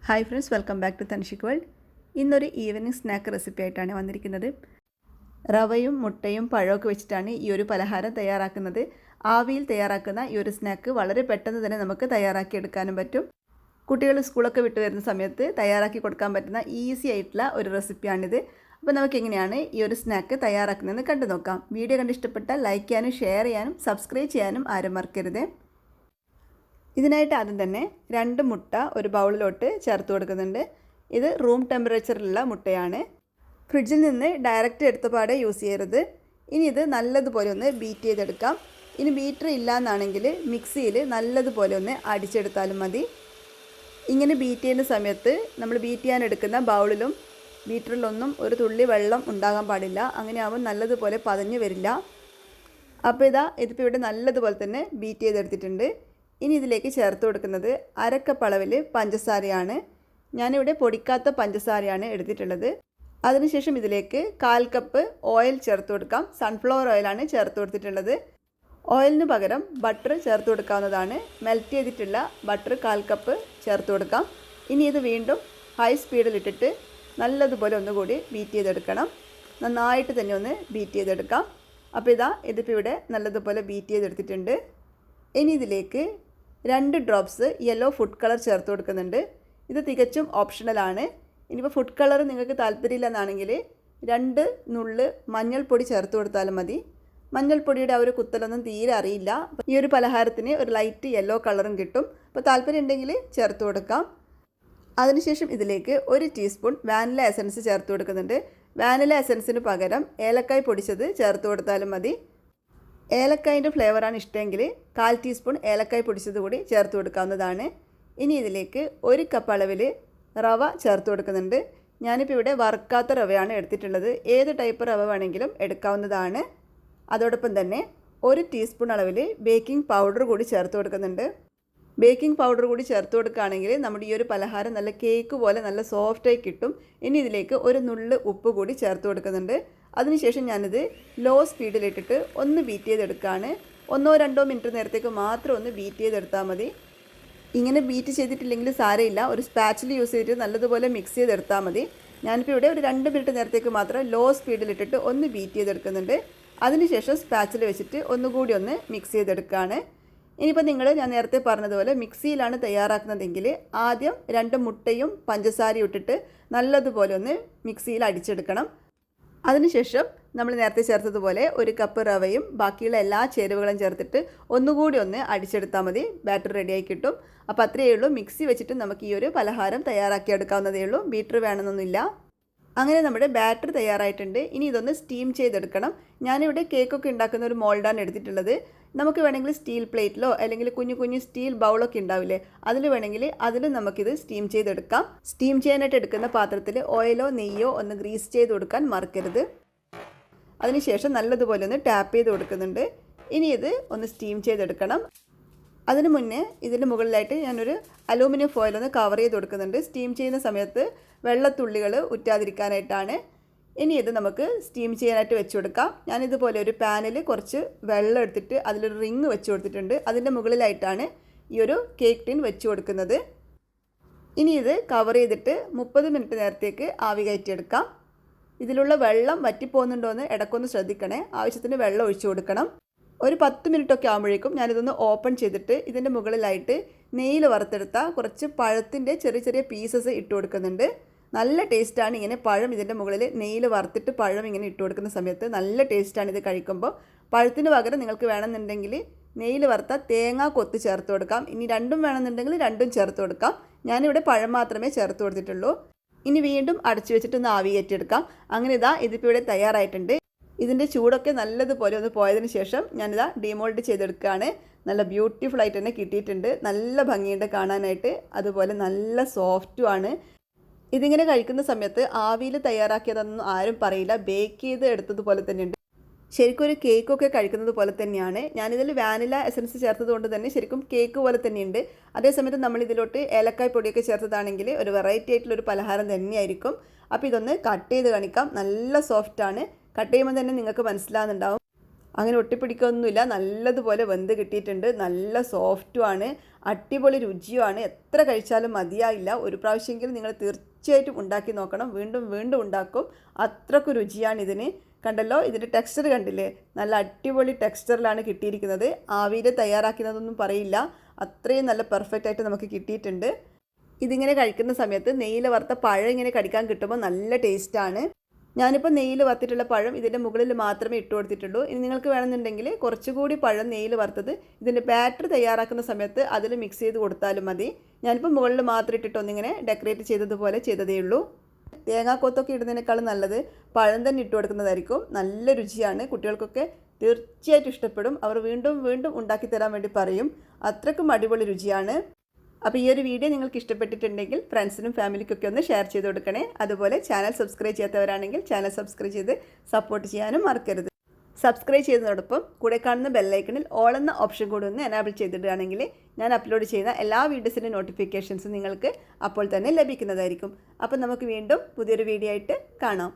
Hi friends, welcome back to Thanshik world. ഇന്നൊരു evening snack recipe ആയിട്ടാണ് വന്നിരിക്കുന്നത്. റവയും മുട്ടയും പഴമൊക്കെ വെച്ചിട്ടാണ് ഈ ഒരു പലഹാരം തയ്യാറാക്കുന്നത്. ആവിയിൽ തയ്യാറാക്കുന്ന ഈ ഒരു സ്നാക്ക് വളരെ പെട്ടെന്ന് തന്നെ നമുക്ക് തയ്യാറാക്കിയെടുക്കാനും പറ്റും. കുട്ടികൾ സ്കൂളൊക്കെ വിട്ട് വരുന്ന സമയത്ത് തയ്യാറാക്കി കൊടുക്കാൻ പറ്റുന്ന ഈസി ആയിട്ടുള്ള ഒരു റെസിപ്പിയാണിത്. അപ്പോൾ നമുക്ക് എങ്ങനെയാണ് ഈ ഒരു സ്നാക്ക് തയ്യാറാക്കുന്നതെന്ന് കണ്ടു നോക്കാം. വീഡിയോ കണ്ട് ഇഷ്ടപ്പെട്ടാൽ ലൈക്ക് ചെയ്യാനും ഷെയർ ചെയ്യാനും സബ്സ്ക്രൈബ് ചെയ്യാനും ആരും മറക്കരുത്. ഇതിനായിട്ട് ആദ്യം തന്നെ 2 മുട്ട ഒരു ബൗളിലോട്ട് ചേർത്ത് കൊടുക്കുന്നുണ്ട്. ഇത് റൂം ടെമ്പറേച്ചറിലുള്ള മുട്ടയാണ്. ഫ്രിഡ്ജിൽ നിന്ന് ഡയറക്റ്റ് എടുത്തപാടെ യൂസ് ചെയ്യരുത്. ഇനി ഇത് നല്ലതുപോലെ ഒന്ന് ബീറ്റ് ചെയ്തെടുക്കാം. ഇനി ബീറ്റർ ഇല്ല എന്നാണെങ്കിൽ മിക്സിയിൽ നല്ലതുപോലെ ഒന്ന് അടിച്ചെടുത്താലും മതി. ഇങ്ങനെ ബീറ്റ് ചെയ്യുന്ന സമയത്ത് നമ്മൾ ബീറ്റ് ചെയ്യാൻ എടുക്കുന്ന ബൗളിലും ബീറ്ററിലൊന്നും ഒരു തുള്ളി വെള്ളം ഉണ്ടാകാൻ പാടില്ല. അങ്ങനെയാവുമ്പോൾ നല്ലതുപോലെ പതഞ്ഞു വരില്ല. അപ്പോൾ ഇതിപ്പോൾ ഇവിടെ നല്ലതുപോലെ തന്നെ ബീറ്റ് ചെയ്തെടുത്തിട്ടുണ്ട്. ഇനി ഇതിലേക്ക് ചേർത്ത് കൊടുക്കുന്നത് 1/2 കപ്പ് അളവിൽ പഞ്ചസാരയാണ്. ഞാനിവിടെ പൊടിക്കാത്ത പഞ്ചസാരയാണ് എടുത്തിട്ടുള്ളത്. അതിനുശേഷം ഇതിലേക്ക് 1/4 കപ്പ് ഓയിൽ ചേർത്ത് കൊടുക്കാം. സൺഫ്ലവർ ഓയിലാണ് ചേർത്ത് കൊടുത്തിട്ടുള്ളത്. ഓയിലിന് പകരം ബട്ടർ ചേർത്ത് കൊടുക്കാവുന്നതാണ്. മെൽറ്റ് ചെയ്തിട്ടുള്ള ബട്ടർ 1/4 കപ്പ് ചേർത്ത് കൊടുക്കാം. ഇനി ഇത് വീണ്ടും ഹൈ സ്പീഡിലിട്ടിട്ട് നല്ലതുപോലെ ഒന്നുകൂടി ബീറ്റ് ചെയ്തെടുക്കണം. നന്നായിട്ട് തന്നെ ഒന്ന് ബീറ്റ് ചെയ്തെടുക്കാം. അപ്പോൾ ഇതിപ്പോൾ ഇവിടെ നല്ലതുപോലെ ബീറ്റ് ചെയ്തെടുത്തിട്ടുണ്ട്. ഇനി ഇതിലേക്ക് 2 ഡ്രോപ്സ് യെല്ലോ ഫുഡ് കളർ ചേർത്ത് കൊടുക്കുന്നുണ്ട്. ഇത് തികച്ചും ഓപ്ഷണലാണ്. ഇനിയിപ്പോൾ ഫുഡ് കളർ നിങ്ങൾക്ക് താല്പര്യമില്ല എന്നാണെങ്കിൽ 2 നുള്ള് മഞ്ഞൾപ്പൊടി ചേർത്ത് കൊടുത്താലും മതി. മഞ്ഞൾപ്പൊടിയുടെ ആ ഒരു കുത്തലൊന്നും തീരെ അറിയില്ല. ഈ ഒരു പലഹാരത്തിന് ഒരു ലൈറ്റ് യെല്ലോ കളറും കിട്ടും. അപ്പോൾ താല്പര്യം ഉണ്ടെങ്കിൽ ചേർത്ത് കൊടുക്കാം. അതിനുശേഷം ഇതിലേക്ക് 1 ടീസ്പൂൺ വാനില എസൻസ് ചേർത്ത് കൊടുക്കുന്നുണ്ട്. വാനില എസൻസിന് പകരം ഏലക്കായ് പൊടിച്ചത് ചേർത്ത് കൊടുത്താലും മതി. ഏലക്കായിൻ്റെ ഫ്ലേവറാണ് ഇഷ്ടമെങ്കിൽ 1/4 ടീസ്പൂൺ ഏലക്കായ് പൊടിച്ചത് കൂടി ചേർത്ത് കൊടുക്കാവുന്നതാണ്. ഇനി ഇതിലേക്ക് 1 കപ്പ് അളവിൽ റവ ചേർത്ത് കൊടുക്കുന്നുണ്ട്. ഞാനിപ്പോൾ ഇവിടെ വറുക്കാത്ത റവയാണ് എടുത്തിട്ടുള്ളത്. ഏത് ടൈപ്പ് റവ വേണമെങ്കിലും എടുക്കാവുന്നതാണ്. അതോടൊപ്പം തന്നെ 1 ടീസ്പൂൺ അളവിൽ ബേക്കിംഗ് പൗഡർ കൂടി ചേർത്ത് കൊടുക്കുന്നുണ്ട്. ബേക്കിംഗ് പൗഡർ കൂടി ചേർത്ത് കൊടുക്കുകയാണെങ്കിൽ നമ്മുടെ ഈ ഒരു പലഹാരം നല്ല കേക്ക് പോലെ നല്ല സോഫ്റ്റായി കിട്ടും. ഇനി ഇതിലേക്ക് 1 നുള്ള് ഉപ്പ് കൂടി ചേർത്ത് കൊടുക്കുന്നുണ്ട്. അതിനുശേഷം ഞാനിത് ലോ സ്പീഡിലിട്ടിട്ട് ഒന്ന് ബീറ്റ് ചെയ്തെടുക്കുകയാണ്. 1-2 മിനിറ്റ് നേരത്തേക്ക് മാത്രം ഒന്ന് ബീറ്റ് ചെയ്തെടുത്താൽ മതി. ഇങ്ങനെ ബീറ്റ് ചെയ്തിട്ടില്ലെങ്കിൽ സാരമില്ല, ഒരു സ്പാച്ചിൽ യൂസ് ചെയ്തിട്ട് നല്ലതുപോലെ മിക്സ് ചെയ്തെടുത്താൽ മതി. ഞാനിപ്പോൾ ഇവിടെ ഒരു 2 മിനിറ്റ് നേരത്തേക്ക് മാത്രം ലോ സ്പീഡിലിട്ടിട്ട് ഒന്ന് ബീറ്റ് ചെയ്തെടുക്കുന്നുണ്ട്. അതിനുശേഷം സ്പാച്ചിൽ വെച്ചിട്ട് ഒന്നുകൂടി ഒന്ന് മിക്സ് ചെയ്തെടുക്കുകയാണ്. ഇനിയിപ്പോൾ ഞാൻ നേരത്തെ പറഞ്ഞതുപോലെ മിക്സിയിലാണ് തയ്യാറാക്കുന്നതെങ്കിൽ ആദ്യം 2 മുട്ടയും പഞ്ചസാരയും ഇട്ടിട്ട് നല്ലതുപോലെ ഒന്ന് മിക്സിയിൽ അടിച്ചെടുക്കണം. അതിനുശേഷം നമ്മൾ നേരത്തെ ചേർത്തതുപോലെ 1 കപ്പ് റവയും ബാക്കിയുള്ള എല്ലാ ചേരുവകളും ചേർത്തിട്ട് ഒന്നുകൂടി ഒന്ന് അടിച്ചെടുത്താൽ മതി. ബാറ്റർ റെഡിയായി കിട്ടും. അപ്പോൾ അത്രയേ ഉള്ളൂ. മിക്സി വെച്ചിട്ട് നമുക്ക് ഈ ഒരു പലഹാരം തയ്യാറാക്കിയെടുക്കാവുന്നതേ ഉള്ളൂ. ബീറ്റർ വേണമെന്നൊന്നുമില്ല. അങ്ങനെ നമ്മുടെ ബാറ്റർ തയ്യാറായിട്ടുണ്ട്. ഇനി ഇതൊന്ന് സ്റ്റീം ചെയ്തെടുക്കണം. ഞാനിവിടെ കേക്കൊക്കെ ഉണ്ടാക്കുന്ന ഒരു മോൾഡാണ് എടുത്തിട്ടുള്ളത്. നമുക്ക് വേണമെങ്കിൽ സ്റ്റീൽ പ്ലേറ്റിലോ അല്ലെങ്കിൽ കുഞ്ഞു സ്റ്റീൽ ബൗളൊക്കെ ഉണ്ടാവില്ലേ, അതിൽ വേണമെങ്കിൽ അതിലും നമുക്കിത് സ്റ്റീം ചെയ്തെടുക്കാം. സ്റ്റീം ചെയ്യാനായിട്ട് എടുക്കുന്ന പാത്രത്തിൽ ഓയിലോ നെയ്യോ ഒന്ന് ഗ്രീസ് ചെയ്ത് കൊടുക്കാൻ മറക്കരുത്. അതിനുശേഷം നല്ലതുപോലെ ഒന്ന് ടാപ്പ് ചെയ്ത് കൊടുക്കുന്നുണ്ട്. ഇനി ഇത് ഒന്ന് സ്റ്റീം ചെയ്തെടുക്കണം. അതിന് മുന്നേ ഇതിന് മുകളിലായിട്ട് ഞാനൊരു അലൂമിനിയം ഫോയിൽ ഒന്ന് കവർ ചെയ്ത് കൊടുക്കുന്നുണ്ട്. സ്റ്റീം ചെയ്യുന്ന സമയത്ത് വെള്ളത്തുള്ളികൾ ഉറ്റാതിരിക്കാനായിട്ടാണ്. ഇനി ഇത് നമുക്ക് സ്റ്റീം ചെയ്യാനായിട്ട് വെച്ച് കൊടുക്കാം. ഞാനിതുപോലെ ഒരു പാനിൽ കുറച്ച് വെള്ളം എടുത്തിട്ട് അതിലൊരു റിങ് വെച്ച് കൊടുത്തിട്ടുണ്ട്. അതിൻ്റെ മുകളിലായിട്ടാണ് ഈ ഒരു കേക്ക് ടിൻ വെച്ച് കൊടുക്കുന്നത്. ഇനി ഇത് കവർ ചെയ്തിട്ട് 30 മിനിറ്റ് നേരത്തേക്ക് ആവി കയറ്റിയെടുക്കാം. ഇതിലുള്ള വെള്ളം വറ്റിപ്പോകുന്നുണ്ടോ എന്ന് ഇടയ്ക്കൊന്ന് ശ്രദ്ധിക്കണേ. ആവശ്യത്തിന് വെള്ളം ഒഴിച്ചു കൊടുക്കണം. ഒരു 10 മിനിറ്റൊക്കെ ആകുമ്പോഴേക്കും ഞാനിതൊന്ന് ഓപ്പൺ ചെയ്തിട്ട് ഇതിൻ്റെ മുകളിലായിട്ട് നെയ്യിൽ വറുത്തെടുത്ത കുറച്ച് പഴത്തിൻ്റെ ചെറിയ പീസസ് ഇട്ട് കൊടുക്കുന്നുണ്ട്. നല്ല ടേസ്റ്റാണ് ഇങ്ങനെ പഴം ഇതിൻ്റെ മുകളിൽ നെയ്യിൽ വറുത്തിട്ട് പഴം ഇങ്ങനെ ഇട്ട് കൊടുക്കുന്ന സമയത്ത് നല്ല ടേസ്റ്റാണ് ഇത് കഴിക്കുമ്പോൾ. പഴത്തിന് പകരം നിങ്ങൾക്ക് വേണമെന്നുണ്ടെങ്കിൽ നെയ്യിൽ വറുത്ത തേങ്ങ കൊത്ത് ചേർത്ത് കൊടുക്കാം. ഇനി രണ്ടും വേണമെന്നുണ്ടെങ്കിൽ രണ്ടും ചേർത്ത് കൊടുക്കാം. ഞാനിവിടെ പഴം മാത്രമേ ചേർത്ത് കൊടുത്തിട്ടുള്ളൂ. ഇനി വീണ്ടും അടച്ചു വെച്ചിട്ടൊന്ന് ആവി കയറ്റിയെടുക്കാം. അങ്ങനെ ഇതിപ്പോൾ ഇവിടെ തയ്യാറായിട്ടുണ്ട്. ഇതിൻ്റെ ചൂടൊക്കെ നല്ലതുപോലെ ഒന്ന് പോയതിന് ശേഷം ഞാനിതാ ഡിമോൾഡ് ചെയ്തെടുക്കുകയാണ്. നല്ല ബ്യൂട്ടിഫുൾ ആയിട്ട് തന്നെ കിട്ടിയിട്ടുണ്ട്. നല്ല ഭംഗിയുണ്ട് കാണാനായിട്ട്. അതുപോലെ നല്ല സോഫ്റ്റുമാണ്. ഇതിങ്ങനെ കഴിക്കുന്ന സമയത്ത് ആവിയിൽ തയ്യാറാക്കിയതൊന്നും ആരും പറയില്ല. ബേക്ക് ചെയ്ത് എടുത്തതുപോലെ തന്നെയുണ്ട്. ശരിക്കും ഒരു കേക്കൊക്കെ കഴിക്കുന്നത് പോലെ തന്നെയാണ്. ഞാനിതിൽ വാനില എസൻസ് ചേർത്തത് കൊണ്ട് തന്നെ ശരിക്കും കേക്ക് പോലെ തന്നെയുണ്ട്. അതേസമയത്ത് നമ്മൾ ഇതിലോട്ട് ഏലക്കായ് പൊടിയൊക്കെ ചേർത്തതാണെങ്കിൽ ഒരു വെറൈറ്റി ആയിട്ടുള്ളൊരു പലഹാരം തന്നെയായിരിക്കും. അപ്പോൾ ഇതൊന്ന് കട്ട് ചെയ്ത് കാണിക്കാം. നല്ല സോഫ്റ്റാണ്. കട്ട് ചെയ്യുമ്പോൾ തന്നെ നിങ്ങൾക്ക് മനസ്സിലാകുന്നുണ്ടാവും. അങ്ങനെ ഒട്ടിപ്പിടിക്കൊന്നുമില്ല. നല്ലതുപോലെ വെന്ത് കിട്ടിയിട്ടുണ്ട്. നല്ല സോഫ്റ്റുമാണ്, അടിപൊളി രുചിയുമാണ്. എത്ര കഴിച്ചാലും മതിയായില്ല. ഒരു പ്രാവശ്യമെങ്കിലും നിങ്ങൾ തീർച്ചയായിട്ടും ഉണ്ടാക്കി നോക്കണം. വീണ്ടും വീണ്ടും ഉണ്ടാക്കും. അത്രയ്ക്ക് രുചിയാണ് ഇതിന്. കണ്ടല്ലോ, ഇതിൻ്റെ ടെക്സ്ചർ കണ്ടില്ലേ? നല്ല അടിപൊളി ടെക്സ്ചറിലാണ് കിട്ടിയിരിക്കുന്നത്. ആവിയിൽ തയ്യാറാക്കുന്നതൊന്നും പറയില്ല. അത്രയും നല്ല പെർഫെക്റ്റ് ആയിട്ട് നമുക്ക് കിട്ടിയിട്ടുണ്ട്. ഇതിങ്ങനെ കഴിക്കുന്ന സമയത്ത് നെയ്യിൽ വറുത്ത പഴം ഇങ്ങനെ കടിക്കാൻ കിട്ടുമ്പോൾ നല്ല ടേസ്റ്റാണ്. ഞാനിപ്പോൾ നെയ്യിൽ വറുത്തിട്ടുള്ള പഴം ഇതിൻ്റെ മുകളിൽ മാത്രമേ ഇട്ട് കൊടുത്തിട്ടുള്ളൂ. ഇനി നിങ്ങൾക്ക് വേണമെന്നുണ്ടെങ്കിൽ കുറച്ചുകൂടി പഴം നെയ്യിൽ വറുത്തത് ഇതിൻ്റെ ബാറ്റർ തയ്യാറാക്കുന്ന സമയത്ത് അതിൽ മിക്സ് ചെയ്ത് കൊടുത്താലും മതി. ഞാനിപ്പോൾ മുകളിൽ മാത്രം ഇട്ടിട്ട് ഒന്നിങ്ങനെ ഡെക്കറേറ്റ് ചെയ്തതുപോലെ ചെയ്തതേ ഉള്ളൂ. തേങ്ങാക്കൊത്തൊക്കെ ഇടുന്നതിനേക്കാളും നല്ലത് പഴം തന്നെ ഇട്ട് കൊടുക്കുന്നതായിരിക്കും. നല്ല രുചിയാണ്. കുട്ടികൾക്കൊക്കെ തീർച്ചയായിട്ടും ഇഷ്ടപ്പെടും. അവർ വീണ്ടും വീണ്ടും ഉണ്ടാക്കി തരാൻ വേണ്ടി പറയും. അത്രയ്ക്കും അടിപൊളി രുചിയാണ്. അപ്പോൾ ഈ ഒരു വീഡിയോ നിങ്ങൾക്ക് ഇഷ്ടപ്പെട്ടിട്ടുണ്ടെങ്കിൽ ഫ്രണ്ട്സിനും ഫാമിലിക്കൊക്കെ ഒന്ന് ഷെയർ ചെയ്ത് കൊടുക്കണേ. അതുപോലെ ചാനൽ സബ്സ്ക്രൈബ് ചെയ്യാത്തവരാണെങ്കിൽ ചാനൽ സബ്സ്ക്രൈബ് ചെയ്ത് സപ്പോർട്ട് ചെയ്യാനും മറക്കരുത്. സബ്സ്ക്രൈബ് ചെയ്യുന്നതോടൊപ്പം കൂടെ കാണുന്ന ബെല്ലൈക്കണിൽ ഓൾ എന്ന ഓപ്ഷൻ കൂടി ഒന്ന് എനാബിൾ ചെയ്തിടുകയാണെങ്കിൽ ഞാൻ അപ്ലോഡ് ചെയ്യുന്ന എല്ലാ വീഡിയോസിൻ്റെ നോട്ടിഫിക്കേഷൻസും നിങ്ങൾക്ക് അപ്പോൾ തന്നെ ലഭിക്കുന്നതായിരിക്കും. അപ്പോൾ നമുക്ക് വീണ്ടും പുതിയൊരു വീഡിയോ ആയിട്ട് കാണാം.